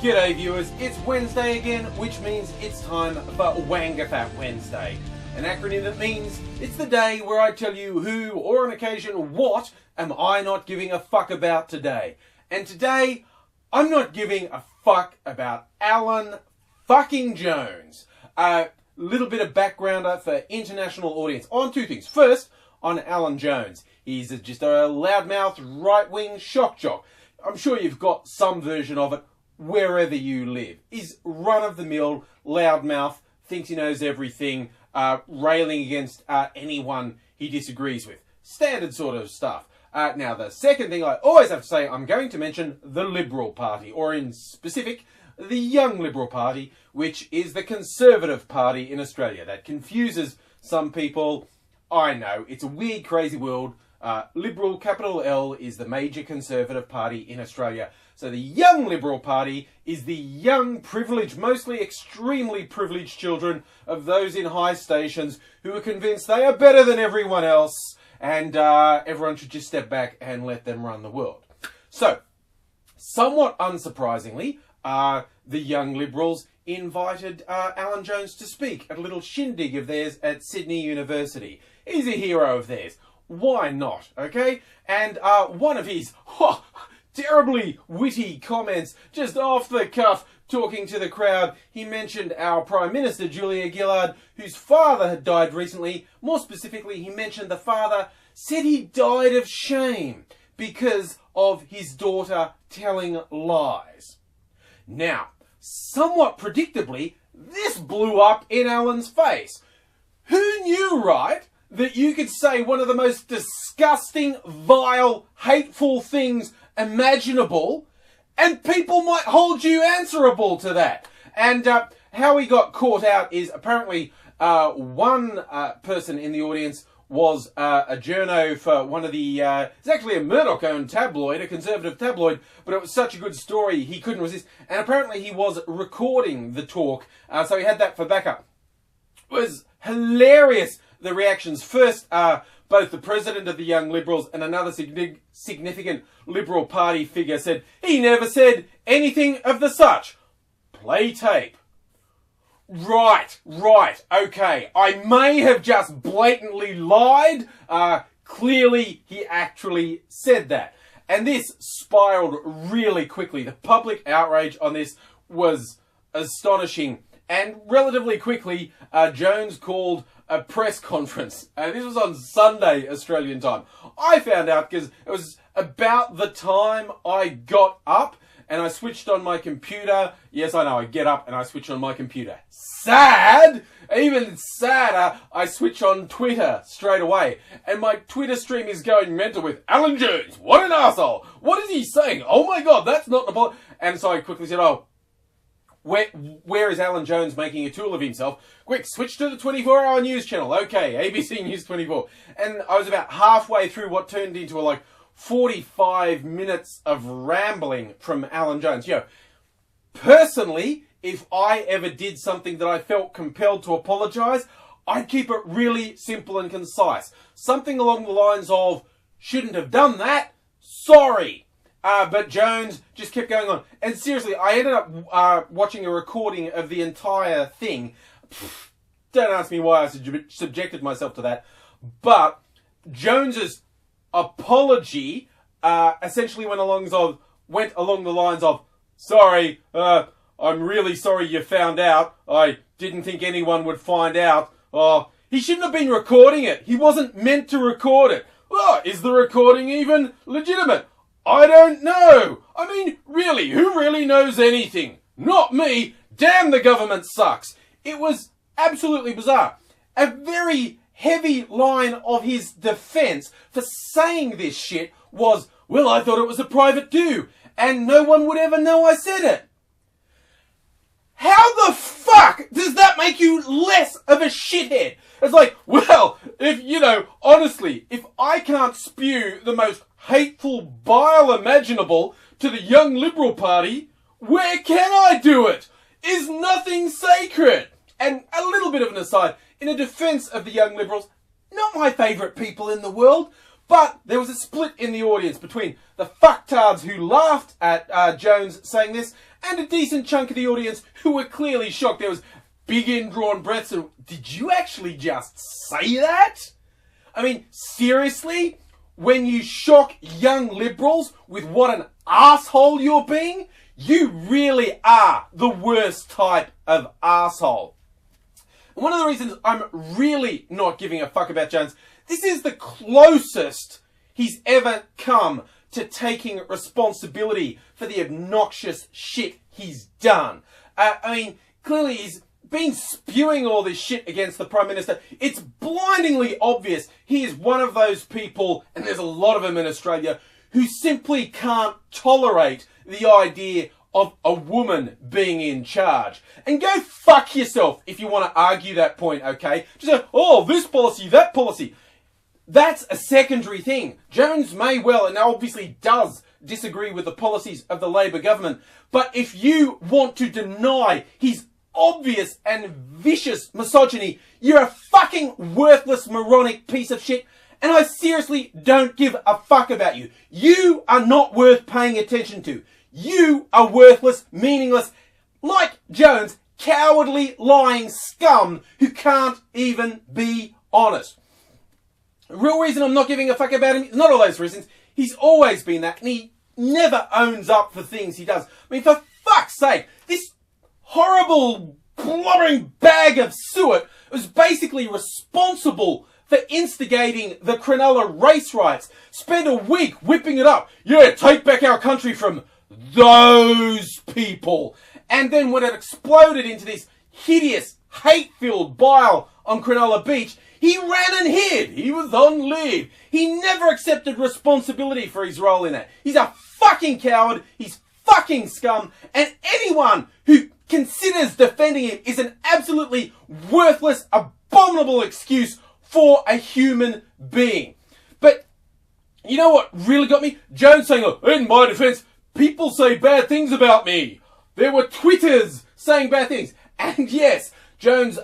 G'day viewers, it's Wednesday again, which means it's time for WAINGAFAT Wednesday. An acronym that means it's the day where I tell you who, or on occasion what, am I not giving a fuck about today. And today, I'm not giving a fuck about Alan fucking Jones. A little bit of backgrounder for international audience on two things. First, on Alan Jones. He's just a loudmouth, right-wing shock jock. I'm sure you've got some version of it wherever you live. He's run-of-the-mill, loudmouth, thinks he knows everything, railing against anyone he disagrees with. Standard sort of stuff. Now, the second thing I always have to say, I'm going to mention the Liberal Party, or in specific, the Young Liberal Party, which is the Conservative Party in Australia. That confuses some people. I know, it's a weird, crazy world. Liberal, capital L, is the major Conservative Party in Australia. So the Young Liberal Party is the young, privileged, mostly extremely privileged children of those in high stations who are convinced they are better than everyone else and everyone should just step back and let them run the world. So, somewhat unsurprisingly, the Young Liberals invited Alan Jones to speak at a little shindig of theirs at Sydney University. He's a hero of theirs. Why not, okay? And one of his terribly witty comments, just off the cuff, talking to the crowd, he mentioned our Prime Minister, Gillard, whose father had died recently. More specifically, he mentioned the father said he died of shame because of his daughter telling lies. Now, somewhat predictably, this blew up in Alan's face. Who knew, right, that you could say one of the most disgusting, vile, hateful things imaginable, and people might hold you answerable to that? And how he got caught out is apparently one person in the audience was a journo for one of the... it's actually a Murdoch-owned tabloid, a conservative tabloid, but it was such a good story he couldn't resist. And apparently he was recording the talk, so he had that for backup. It was hilarious, the reactions. First, both the president of the Young Liberals and another significant Liberal Party figure said, he never said anything of the such. Play tape. Right, okay. I may have just blatantly lied. Clearly, he actually said that. And this spiraled really quickly. The public outrage on this was astonishing. And relatively quickly, Jones called a press conference. This was on Sunday, Australian time. I found out because it was about the time I got up and I switched on my computer. Yes, I know, I get up and I switch on my computer. Sad! Even sadder, I switch on Twitter straight away. And my Twitter stream is going mental with, Alan Jones, what an arsehole! What is he saying? Oh my god, that's not the point. And so I quickly said, where is Alan Jones making a tool of himself? Quick, switch to the 24-hour news channel. Okay, ABC News 24. And I was about halfway through what turned into a 45 minutes of rambling from Alan Jones. Personally, if I ever did something that I felt compelled to apologise, I'd keep it really simple and concise. Something along the lines of, shouldn't have done that, sorry. But Jones just kept going on. And seriously, I ended up watching a recording of the entire thing. Don't ask me why I subjected myself to that. But Jones's apology essentially went along the lines of, sorry, I'm really sorry you found out. I didn't think anyone would find out. Oh, he shouldn't have been recording it. He wasn't meant to record it. Oh, is the recording even legitimate? I don't know. I mean, really, who really knows anything? Not me. Damn, the government sucks. It was absolutely bizarre. A very heavy line of his defence for saying this shit was, well, I thought it was a private do, and no one would ever know I said it. How the fuck does that make you less of a shithead? It's like, well, honestly, if I can't spew the most hateful bile imaginable to the Young Liberal Party, where can I do it? Is nothing sacred? And a little bit of an aside, in a defence of the Young Liberals, not my favourite people in the world, But there was a split in the audience between the fucktards who laughed at Jones saying this and a decent chunk of the audience who were clearly shocked. There was big indrawn breaths of, did you actually just say that? I mean, seriously? When you shock young liberals with what an asshole you're being, you really are the worst type of asshole. And one of the reasons I'm really not giving a fuck about Jones, this is the closest he's ever come to taking responsibility for the obnoxious shit he's done. I mean, clearly he's been spewing all this shit against the Prime Minister. It's blindingly obvious he is one of those people, and there's a lot of them in Australia, who simply can't tolerate the idea of a woman being in charge. And go fuck yourself if you want to argue that point, okay? Just say, oh, this policy, that policy. That's a secondary thing. Jones may well, and obviously does, disagree with the policies of the Labor government. But if you want to deny his obvious and vicious misogyny, you're a fucking worthless, moronic piece of shit. And I seriously don't give a fuck about you. You are not worth paying attention to. You are worthless, meaningless, like Jones, cowardly, lying scum who can't even be honest. The real reason I'm not giving a fuck about him is not all those reasons. He's always been that, and he never owns up for things he does. I mean, for fuck's sake, this horrible, blubbering bag of suet was basically responsible for instigating the Cronulla race riots. Spent a week whipping it up. Yeah, take back our country from those people. And then when it exploded into this hideous, hate-filled bile on Cronulla Beach, he ran and hid. He was on leave. He never accepted responsibility for his role in it. He's a fucking coward. He's fucking scum. And anyone who considers defending him is an absolutely worthless, abominable excuse for a human being. But you know what really got me? Jones saying, oh, in my defense, people say bad things about me. There were Twitters saying bad things. And yes, Jones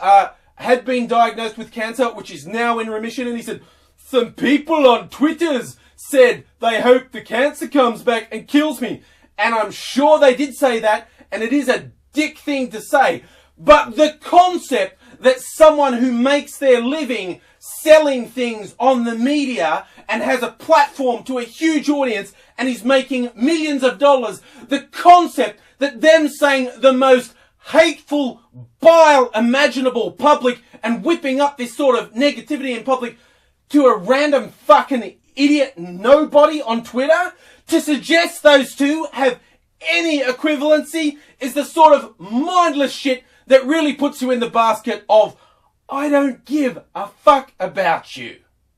had been diagnosed with cancer, which is now in remission. And he said, some people on Twitters said they hope the cancer comes back and kills me. And I'm sure they did say that. And it is a dick thing to say. But the concept that someone who makes their living selling things on the media and has a platform to a huge audience and is making millions of dollars, the concept that them saying the most hateful, vile, imaginable public and whipping up this sort of negativity in public to a random fucking idiot nobody on Twitter, to suggest those two have any equivalency is the sort of mindless shit that really puts you in the basket of, I don't give a fuck about you.